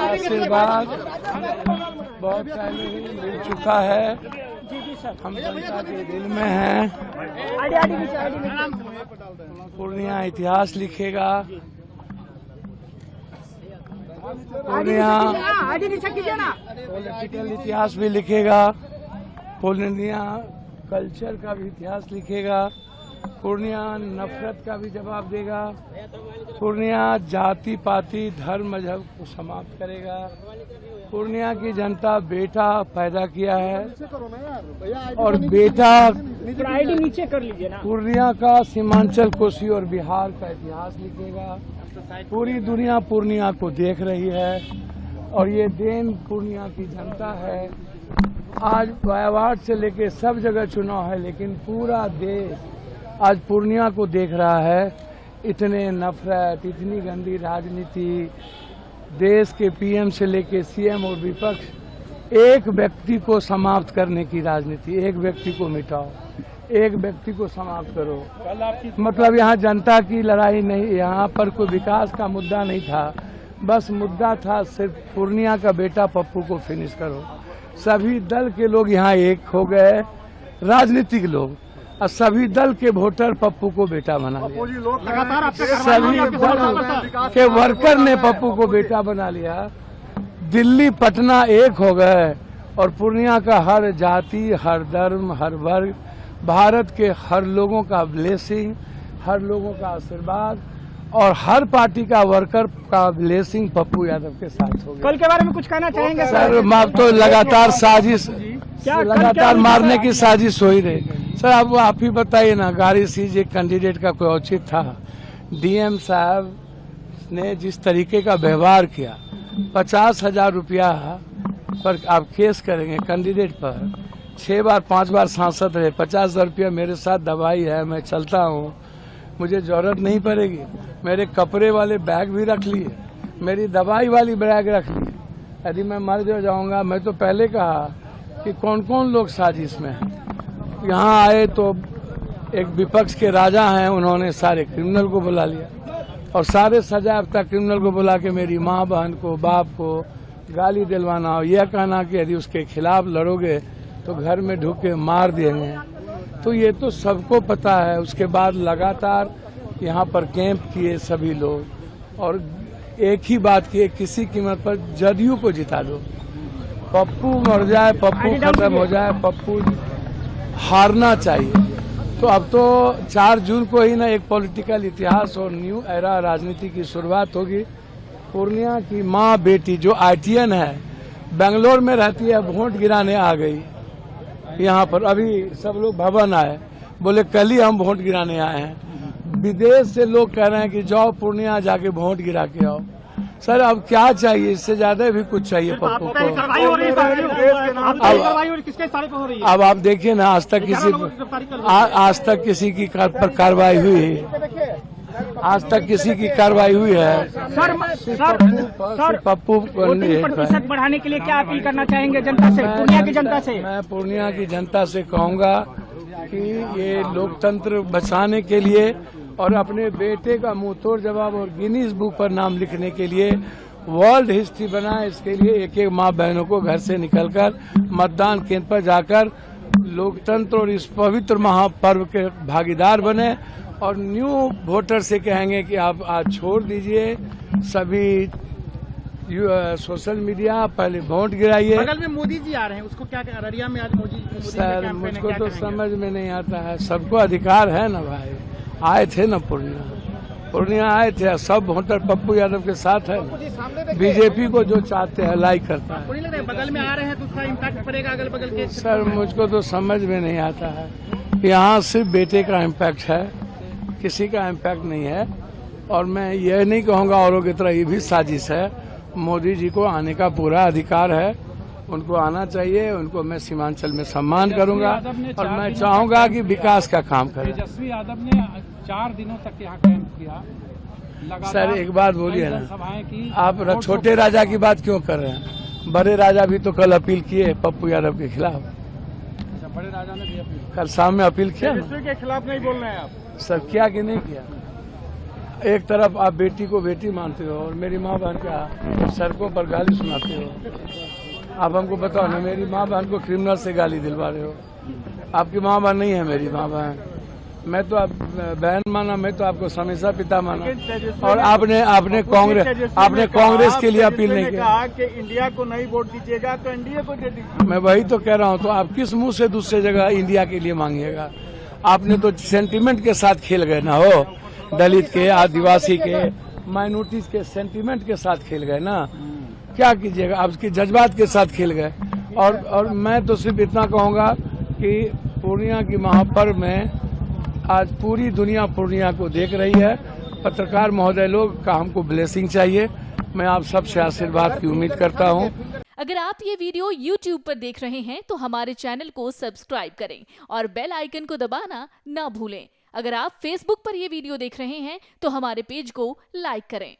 आशीर्वाद बहुत पहले ही मिल चुका है। हम जनता के दिल में हैं। पूर्णिया इतिहास लिखेगा। पूर्णिया पॉलिटिकल इतिहास भी लिखेगा। पूर्णिया कल्चर का भी इतिहास लिखेगा। पूर्णिया नफरत का भी जवाब देगा। पूर्णिया जाति पाति धर्म मजहब को समाप्त करेगा। पूर्णिया की जनता बेटा पैदा किया है और बेटा नीचे कर लीजिए ना। पूर्णिया का सीमांचल कोसी और बिहार का इतिहास लिखेगा। पूरी दुनिया पूर्णिया को देख रही है और ये देन पूर्णिया की जनता है। आज वायवाड से लेके सब जगह चुनाव है, लेकिन पूरा देश आज पूर्णिया को देख रहा है। इतने नफरत, इतनी गंदी राजनीति, देश के पीएम से लेके सीएम और विपक्ष, एक व्यक्ति को समाप्त करने की राजनीति। एक व्यक्ति को मिटाओ, एक व्यक्ति को समाप्त करो। मतलब यहाँ जनता की लड़ाई नहीं, यहाँ पर कोई विकास का मुद्दा नहीं था। बस मुद्दा था सिर्फ पूर्णिया का बेटा पप्पू को फिनिश करो। सभी दल के लोग यहाँ एक हो गए, राजनीतिक लोग, और सभी दल के वोटर पप्पू को बेटा बना लिया। सभी दल के वर्कर ने पप्पू को बेटा बना लिया। दिल्ली पटना एक हो गए और पूर्णिया का हर जाति, हर धर्म, हर वर्ग, भारत के हर लोगों का ब्लेसिंग, हर लोगों का आशीर्वाद और हर पार्टी का वर्कर का ब्लेसिंग पप्पू यादव के साथ हो गया। कल के बारे में कुछ कहना चाहेंगे सर? अब तो लगातार साजिश, लगातार मारने की साजिश हो ही रही। सर अब आप ही बताइए ना, गाड़ी सीज एक कैंडिडेट का कोई औचित था? डीएम साहब ने जिस तरीके का व्यवहार किया, 50,000 रुपया पर आप केस करेंगे कैंडिडेट पर। 6 बार 5 बार सांसद रहे, 50,000 रुपया मेरे साथ दवाई है, मैं चलता हूँ, मुझे जरूरत नहीं पड़ेगी। मेरे कपड़े वाले बैग भी रख लिए, मेरी दवाई वाली बैग रख ली। यदि मैं मर जाऊंगा, मैं तो पहले कहा कि कौन कौन लोग साजिश में हैं। यहाँ आए तो एक विपक्ष के राजा हैं, उन्होंने सारे क्रिमिनल को बुला लिया और सारे सजायाफ्ता क्रिमिनल को बुला के मेरी माँ बहन को, बाप को गाली दिलवाना और यह कहना कि यदि उसके खिलाफ लड़ोगे तो घर में ढुक के मार देंगे। तो ये तो सबको पता है। उसके बाद लगातार यहाँ पर कैंप किए सभी लोग और एक ही बात की, किसी कीमत पर जदयू को जिता दो। पप्पू मर जाए, पप्पू खत्म हो जाए, पप्पू हारना चाहिए। तो अब तो 4 जून को ही ना एक पॉलिटिकल इतिहास और न्यू एरा राजनीति की शुरुआत होगी। पूर्णिया की माँ बेटी जो ITN है, बेंगलोर में रहती है, वोट गिराने आ गई यहाँ पर। अभी सब लोग भवन आए, बोले कल ही हम वोट गिराने आए हैं। विदेश से लोग कह रहे हैं कि जाओ पूर्णिया जाके वोट गिरा के आओ। सर अब क्या चाहिए? इससे ज्यादा भी कुछ चाहिए पप्पू को। अब आप देखिए ना, आज तक किसी की पर कार्रवाई हुई है? आज तक किसी की कार्रवाई हुई है? पप्पू प्रतिशत बढ़ाने के लिए क्या अपील करना चाहेंगे जनता से, पूर्णिया की जनता से? मैं पूर्णिया की जनता से कहूँगा कि ये लोकतंत्र बचाने के लिए और अपने बेटे का मुंहतोड़ जवाब और गिनीज बुक पर नाम लिखने के लिए वर्ल्ड हिस्ट्री बनाए। इसके लिए एक एक माँ बहनों को घर से निकलकर मतदान केंद्र पर जाकर लोकतंत्र और इस पवित्र महापर्व के भागीदार बने और न्यू वोटर से कहेंगे कि आप आज छोड़ दीजिए सभी सोशल मीडिया, पहले वोट गिराइए। बगल में मोदी जी आ रहे हैं, उसको क्या अररिया में आज मोदी सर मुझको तो समझ में नहीं आता है। सबको अधिकार है ना भाई। आए थे ना पूर्णिया आए थे, सब वोटर पप्पू यादव के साथ है। बीजेपी को जो चाहते हैं लाइक करता है। बगल में आ रहे हैं तो उसका इम्पैक्ट पड़ेगा अगल बगल के? सर मुझको तो समझ में नहीं आता है। यहाँ सिर्फ बेटे का इम्पैक्ट है, किसी का इम्पैक्ट नहीं है। और मैं ये नहीं कहूँगा औरों की तरह ये भी साजिश है। मोदी जी को आने का पूरा अधिकार है, उनको आना चाहिए। उनको मैं सीमांचल में सम्मान करूंगा और मैं चाहूंगा कि विकास का काम करें। तेजस्वी यादव ने 4 दिनों तक यहाँ कैंप किया। सर एक बात बोलिए ना, आप छोटे राजा की बात क्यों कर रहे हैं? बड़े राजा भी तो कल अपील किए पप्पू यादव के खिलाफ। बड़े राजा ने भी अपील, कल शाम में अपील किया। तेजस्वी के खिलाफ नहीं बोल रहे हैं आप? सर क्या कि नहीं किया? एक तरफ आप बेटी को बेटी मानते हो और मेरी माँ बहन क्या सड़कों पर गाली सुनाते हो। आप हमको बताओ ना, मेरी माँ बहन को क्रिमिनल से गाली दिलवा रहे हो। आपकी माँ बहन नहीं है मेरी माँ बहन, मैं तो आप बहन माना, मैं तो आपको हमेशा पिता माना। और आपने कांग्रेस के लिए अपील नहीं किया। कहा कि इंडिया को नहीं वोट दीजिएगा तो एनडीए को दे दीजिए। मैं वही तो कह रहा हूँ, तो आप किस मुंह से दूसरे जगह इंडिया के लिए मांगिएगा? आपने तो सेंटीमेंट के साथ खेल गए ना हो, दलित के, आदिवासी के, माइनॉरिटीज के सेंटीमेंट के साथ खेल गए ना। क्या कीजिएगा, आपके जज्बात के साथ खेल गए। और मैं तो सिर्फ इतना कहूँगा कि पूर्णिया की महापर्व में आज पूरी दुनिया पूर्णिया को देख रही है। पत्रकार महोदय लोग का हमको ब्लेसिंग चाहिए। मैं आप सबसे आशीर्वाद की उम्मीद करता हूँ। अगर आप ये वीडियो YouTube पर देख रहे हैं तो हमारे चैनल को सब्सक्राइब करें और बेल आइकन को दबाना ना भूलें। अगर आप Facebook पर ये वीडियो देख रहे हैं तो हमारे पेज को लाइक करें।